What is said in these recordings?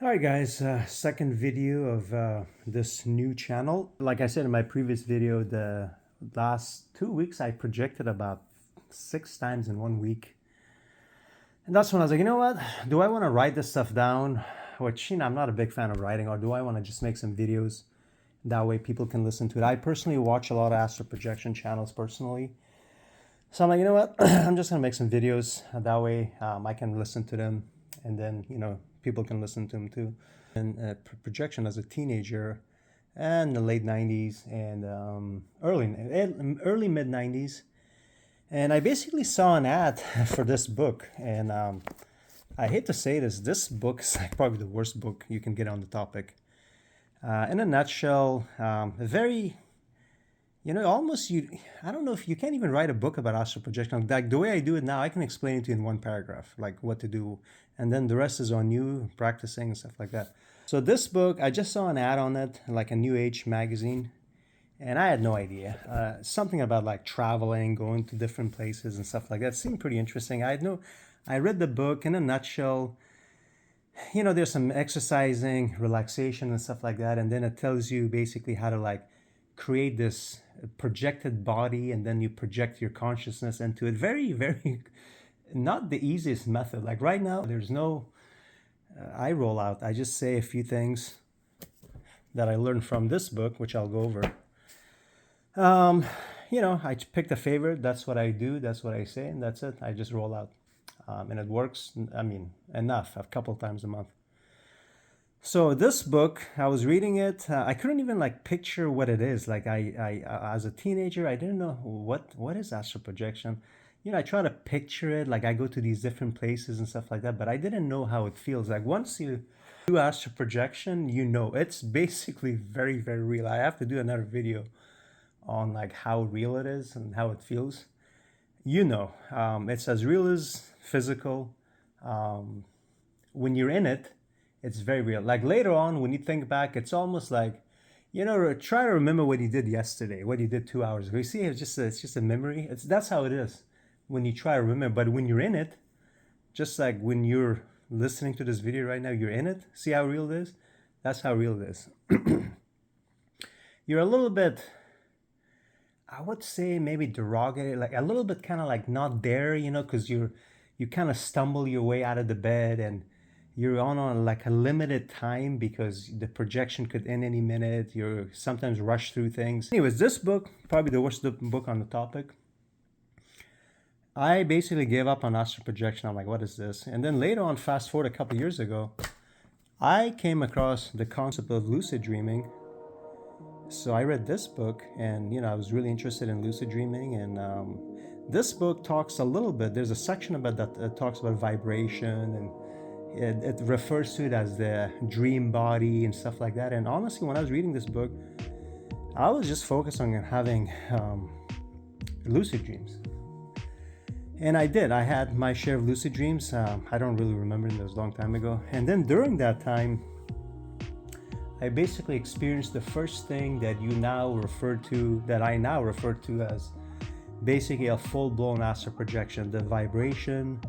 Alright guys, second video of this new channel. Like I said in my previous video, the last 2 weeks I projected about 6 times in 1 week. And that's when I was like, you know what, do I want to write this stuff down? Which, I'm not a big fan of writing, or do I want to just make some videos? That way people can listen to it. I personally watch a lot of Astral Projection channels personally. So I'm like, you know what, I'm just going to make some videos. That way I can listen to them, and then, people can listen to them too. And projection as a teenager and the late 90s and early mid 90s. And I basically saw an ad for this book. And I hate to say this book is like probably the worst book you can get on the topic. In a nutshell, very, I don't know if you can't even write a book about astral projection. Like the way I do it now, I can explain it to you in one paragraph, like what to do. And then the rest is on you, practicing and stuff like that. So this book, I just saw an ad on it, like a New Age magazine. And I had no idea. Something about like traveling, going to different places and stuff like that. It seemed pretty interesting. I read the book in a nutshell. There's some exercising, relaxation and stuff like that. And then it tells you basically how to like create this projected body, and then you project your consciousness into it. Very, very not the easiest method. Like right now, there's no I roll out. I just say a few things that I learned from this book, which I'll go over. I picked a favorite. That's what I do. That's what I say, and that's it. I just roll out. And it works, enough, a couple times a month. So this book, I was reading it. I couldn't even like picture what it is. Like I as a teenager, I didn't know what is astral projection. I try to picture it. Like I go to these different places and stuff like that, but I didn't know how it feels. Like once you do astral projection, it's basically very, very real. I have to do another video on like how real it is and how it feels. It's as real as physical. When you're in it, it's very real. Like later on, when you think back, it's almost like, try to remember what you did yesterday, what you did 2 hours ago. You see, it's just a memory. That's how it is when you try to remember. But when you're in it, just like when you're listening to this video right now, you're in it. See how real it is? That's how real it is. You're a little bit, I would say maybe derogatory, like a little bit kind of like not there, because you kind of stumble your way out of the bed, and you're on like a limited time because the projection could end any minute. You're sometimes rush through things. Anyways, this book, probably the worst book on the topic. I basically gave up on astral projection. I'm like, what is this? And then later on, fast forward a couple years ago, I came across the concept of lucid dreaming. So I read this book, and I was really interested in lucid dreaming. And this book talks a little bit. There's a section about that talks about vibration, and it refers to it as the dream body and stuff like that. And honestly, when I was reading this book, I was just focused on having lucid dreams. And I did. I had my share of lucid dreams. I don't really remember them. It was a long time ago. And then during that time, I basically experienced the first thing that I now refer to as basically a full-blown astral projection. The vibration,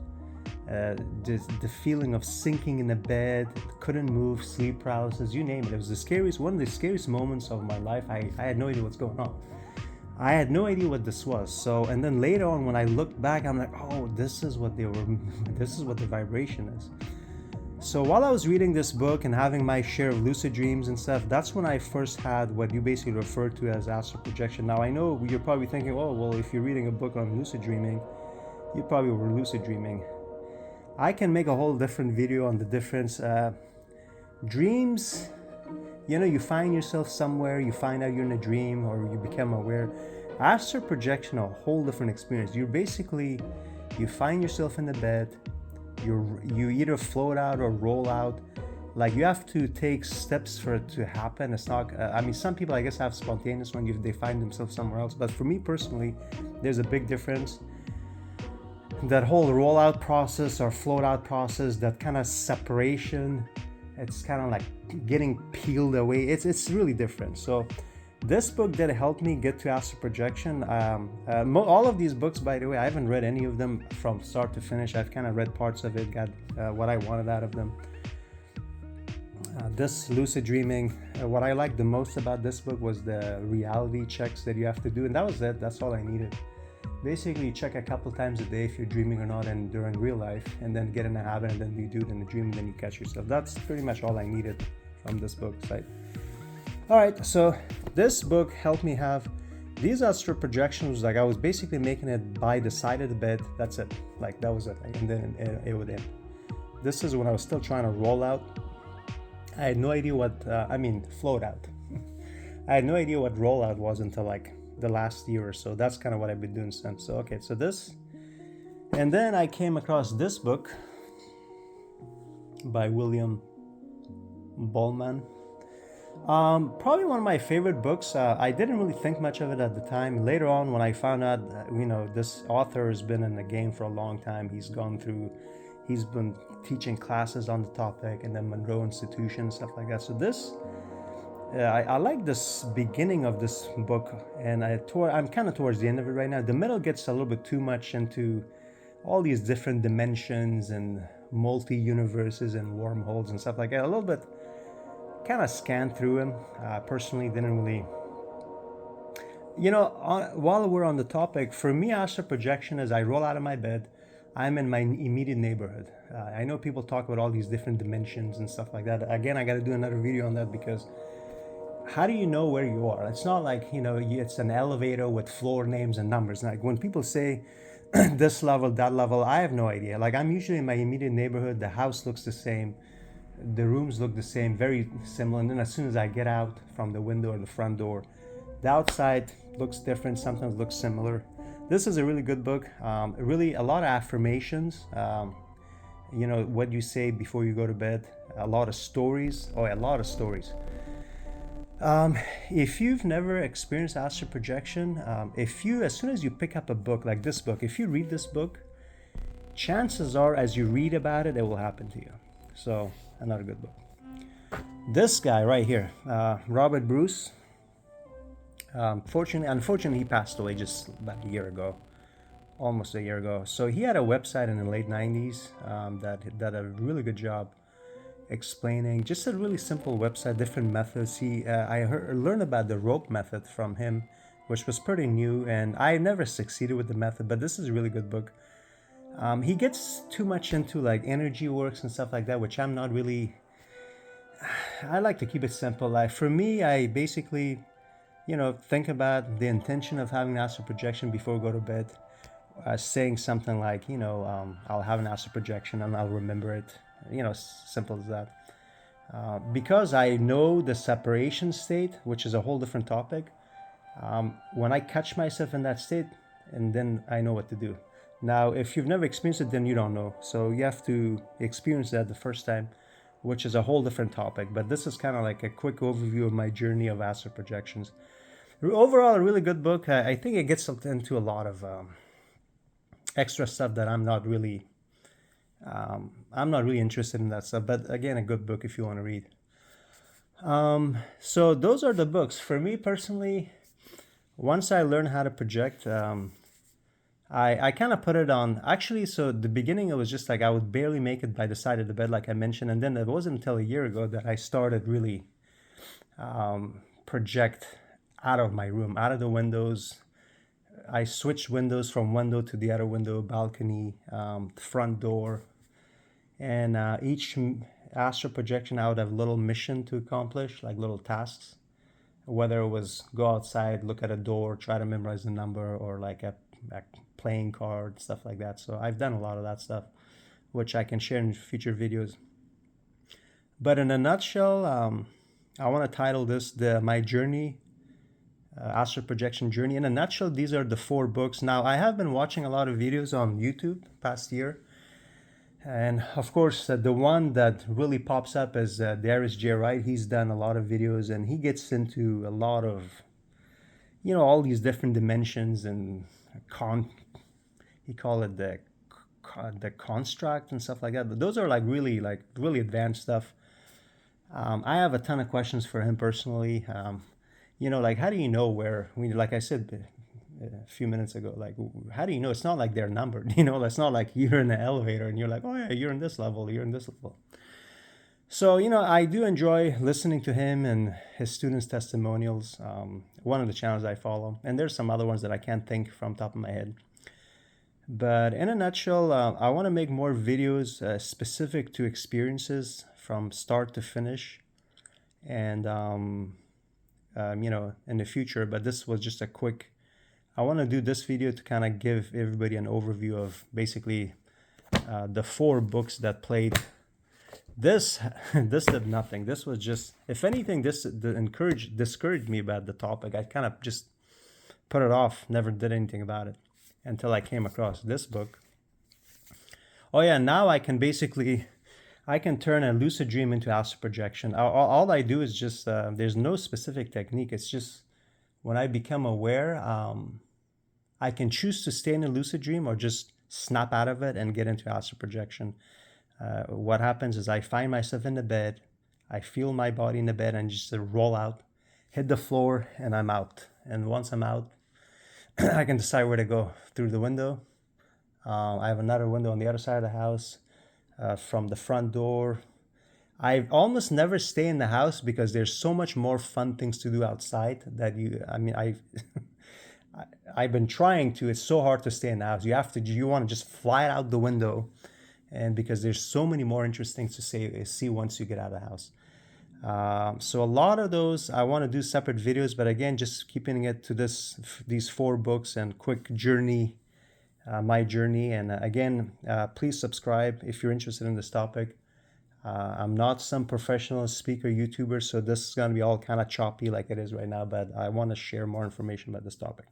the feeling of sinking in the bed, couldn't move, sleep paralysis, you name it. It was one of the scariest moments of my life. I had no idea what's going on. I had no idea what this was. So, and then later on when I looked back, I'm like, oh, this is what the vibration is. So while I was reading this book and having my share of lucid dreams and stuff, that's when I first had what you basically refer to as astral projection. Now I know you're probably thinking, oh, well, if you're reading a book on lucid dreaming, you probably were lucid dreaming. I can make a whole different video on the difference. Dreams, you find yourself somewhere, you find out you're in a dream, or you become aware. Astral projection, a whole different experience. You find yourself in the bed, you either float out or roll out. Like you have to take steps for it to happen. It's not, some people I guess have spontaneous when they find themselves somewhere else. But for me personally, there's a big difference. That whole rollout process or float out process, that kind of separation, it's kind of like getting peeled away. It's really different. So this book did help me get to astral projection. All of these books, by the way, I haven't read any of them from start to finish. I've kind of read parts of it, got what I wanted out of them. This lucid dreaming, what I liked the most about this book was the reality checks that you have to do, and that was it. That's all I needed. Basically, you check a couple times a day if you're dreaming or not, and during real life, and then get in a habit, and then you do it in the dream, and then you catch yourself. That's pretty much all I needed from this book site. All right, so this book helped me have these astral projections. Like I was basically making it by the side of the bed. That's it. Like that was it, and then it would end. This is when I was still trying to roll out. I had no idea what, float out. I had no idea what rollout was until like the last year or so. That's kind of what I've been doing since. So, okay, so this. And then I came across this book by William Buhlman. Probably one of my favorite books. I didn't really think much of it at the time. Later on, when I found out, this author has been in the game for a long time. He's been teaching classes on the topic, and then Monroe Institution, stuff like that. So this, I like this beginning of this book, and I'm kind of towards the end of it right now. The middle gets a little bit too much into all these different dimensions and multi-universes and wormholes and stuff like that. A little bit kind of scanned through him. Personally, didn't really. While we're on the topic, for me, astral projection is I roll out of my bed. I'm in my immediate neighborhood. I know people talk about all these different dimensions and stuff like that. Again, I got to do another video on that, because how do you know where you are? It's not like, it's an elevator with floor names and numbers. Like when people say this level, that level, I have no idea. Like I'm usually in my immediate neighborhood. The house looks the same. The rooms look the same, very similar. And then as soon as I get out from the window or the front door, the outside looks different, sometimes looks similar. This is a really good book. Really a lot of affirmations. What you say before you go to bed. A lot of stories. A lot of stories. If you've never experienced astral projection, as soon as you pick up a book like this book, if you read this book, chances are as you read about it, it will happen to you. So another good book. This guy right here, Robert Bruce. Unfortunately, he passed away just about a year ago, almost a year ago. So he had a website in the late 90s that did a really good job explaining, just a really simple website, different methods. I learned about the rope method from him, which was pretty new, and I never succeeded with the method, but this is a really good book. He gets too much into like energy works and stuff like that, which I'm not really. I like to keep it simple. Like for me, I basically think about the intention of having an astral projection before I go to bed, saying something like, I'll have an astral projection and I'll remember it, simple as that. Because I know the separation state, which is a whole different topic, when I catch myself in that state, and then I know what to do. Now, if you've never experienced it, then you don't know. So you have to experience that the first time, which is a whole different topic. But this is kind of like a quick overview of my journey of astral projections. Overall, a really good book. I think it gets into a lot of extra stuff that I'm not really interested in that stuff. But again, a good book if you want to read. So those are the books. For me personally, once I learned how to project, I kind of put it on. Actually, so the beginning, it was just like I would barely make it by the side of the bed, like I mentioned. And then it wasn't until a year ago that I started really project out of my room, out of the windows. I switched windows from window to the other window, balcony, front door. And each astral projection, I would have a little mission to accomplish, like little tasks. Whether it was go outside, look at a door, try to memorize the number, or like a playing card, stuff like that. So I've done a lot of that stuff, which I can share in future videos. But in a nutshell, I want to title this my journey, astral projection journey. In a nutshell, these are the 4 books. Now, I have been watching a lot of videos on YouTube past year. And of course, the one that really pops up is Darius J Wright. He's done a lot of videos, and he gets into a lot of, all these different dimensions and he call it the construct and stuff like that. But those are like really advanced stuff. I have a ton of questions for him personally. Like how do you know where? Like I said a few minutes ago, like how do you know? It's not like they're numbered. It's not like you're in the elevator and you're like, oh yeah, you're in this level, you're in this level. So, I do enjoy listening to him and his students' testimonials. One of the channels I follow, and there's some other ones that I can't think from top of my head. But in a nutshell, I want to make more videos specific to experiences from start to finish, and in the future. But this was just a quick. I want to do this video to kind of give everybody an overview of basically the 4 books that played. This did nothing. This was just, if anything, this discouraged me about the topic. I kind of just put it off, never did anything about it until I came across this book. Oh yeah, now I can turn a lucid dream into astral projection. All I do is just, there's no specific technique. It's just when I become aware, I can choose to stay in a lucid dream or just snap out of it and get into astral projection. What happens is I find myself in the bed, I feel my body in the bed and just roll out, hit the floor, and I'm out. And once I'm out, I can decide where to go through the window. I have another window on the other side of the house, from the front door. I almost never stay in the house because there's so much more fun things to do outside that I've been trying to. It's so hard to stay in the house. You want to just fly out the window, and because there's so many more interesting things to see once you get out of the house. So a lot of those I want to do separate videos, but again, just keeping it to these 4 books and quick journey, my journey. And again, please subscribe if you're interested in this topic. I'm not some professional speaker YouTuber, so this is going to be all kind of choppy like it is right now, but I want to share more information about this topic.